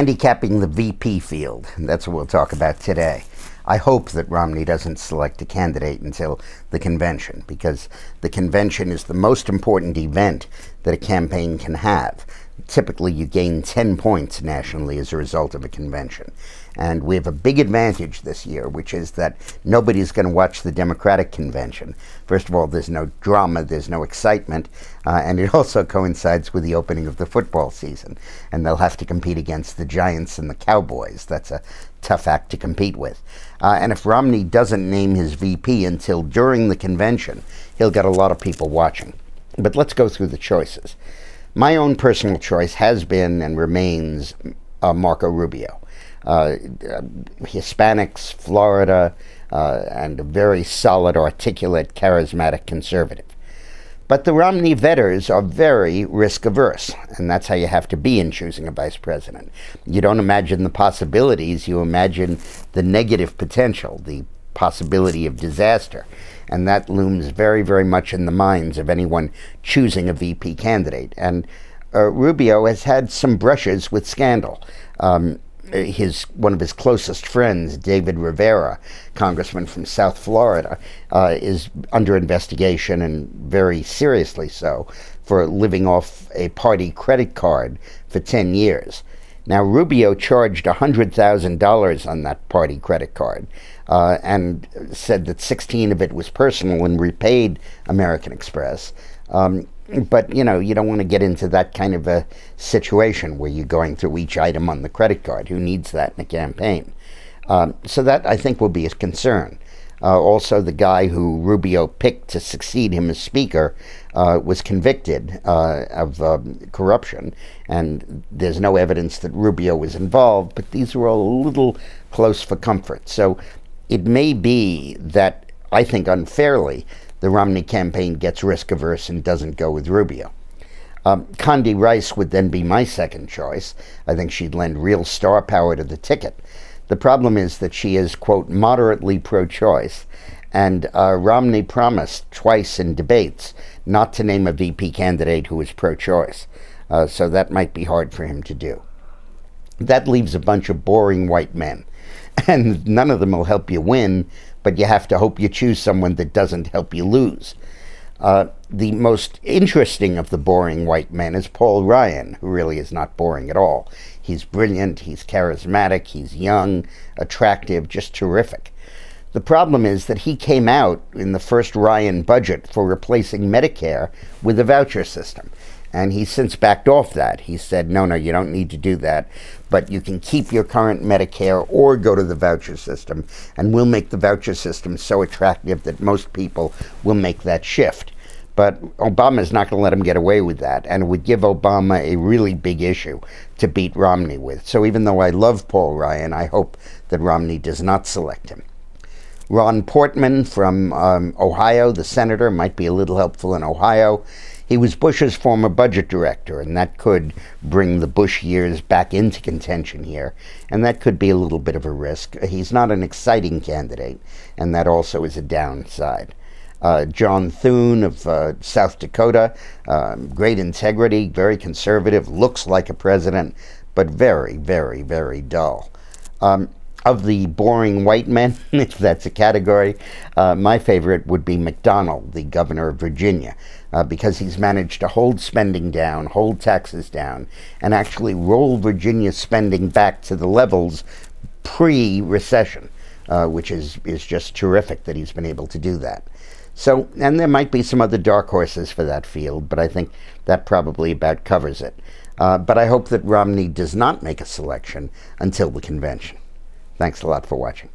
Handicapping the VP field. That's what we'll talk about today. I hope that Romney doesn't select a candidate until the convention, because the convention is the most important event that a campaign can have. Typically, you gain 10 points nationally as a result of a convention. And we have a big advantage this year, which is that nobody's going to watch the Democratic convention. First of all, there's no drama, there's no excitement, and it also coincides with the opening of the football season. And they'll have to compete against the Giants and the Cowboys. That's a tough act to compete with. And if Romney doesn't name his VP until during the convention, he'll get a lot of people watching. But let's go through the choices. My own personal choice has been and remains Marco Rubio. Hispanics, Florida, and a very solid, articulate, charismatic conservative. But the Romney vetters are very risk-averse, and that's how you have to be in choosing a vice president. You don't imagine the possibilities, you imagine the negative potential, the possibility of disaster. And that looms very, very much in the minds of anyone choosing a VP candidate. And Rubio has had some brushes with scandal. One of his closest friends, David Rivera, congressman from South Florida, is under investigation, and very seriously so, for living off a party credit card for 10 years. Now, Rubio charged $100,000 on that party credit card and said that 16 of it was personal and repaid American Express. But, you know, you don't want to get into that kind of a situation where you're going through each item on the credit card. Who needs that in a campaign? So that, I think, will be a concern. Also, the guy who Rubio picked to succeed him as Speaker was convicted of corruption, and there's no evidence that Rubio was involved, but these were all a little close for comfort. So it may be that, I think unfairly, the Romney campaign gets risk-averse and doesn't go with Rubio. Condi Rice would then be my second choice. I think she'd lend real star power to the ticket. The problem is that she is, quote, moderately pro-choice, and Romney promised twice in debates not to name a VP candidate who is pro-choice. So that might be hard for him to do. That leaves a bunch of boring white men, and none of them will help you win, but you have to hope you choose someone that doesn't help you lose. The most interesting of the boring white men is Paul Ryan, who really is not boring at all. He's brilliant, he's charismatic, he's young, attractive, just terrific. The problem is that he came out in the first Ryan budget for replacing Medicare with a voucher system. And he's since backed off that. He said, no, you don't need to do that, but you can keep your current Medicare or go to the voucher system, and we'll make the voucher system so attractive that most people will make that shift. But Obama's not going to let him get away with that, and it would give Obama a really big issue to beat Romney with. So even though I love Paul Ryan, I hope that Romney does not select him. Ron Portman from Ohio, the senator, might be a little helpful in Ohio. He was Bush's former budget director, and that could bring the Bush years back into contention here, and that could be a little bit of a risk. He's not an exciting candidate, and that also is a downside. John Thune of South Dakota, great integrity, very conservative, looks like a president, but very, very, very dull. Of the boring white men, if that's a category, my favorite would be McDonnell, the governor of Virginia, because he's managed to hold spending down, hold taxes down, and actually roll Virginia's spending back to the levels pre-recession, which is just terrific that he's been able to do that. So, and there might be some other dark horses for that field, but I think that probably about covers it. But I hope that Romney does not make a selection until the convention. Thanks a lot for watching.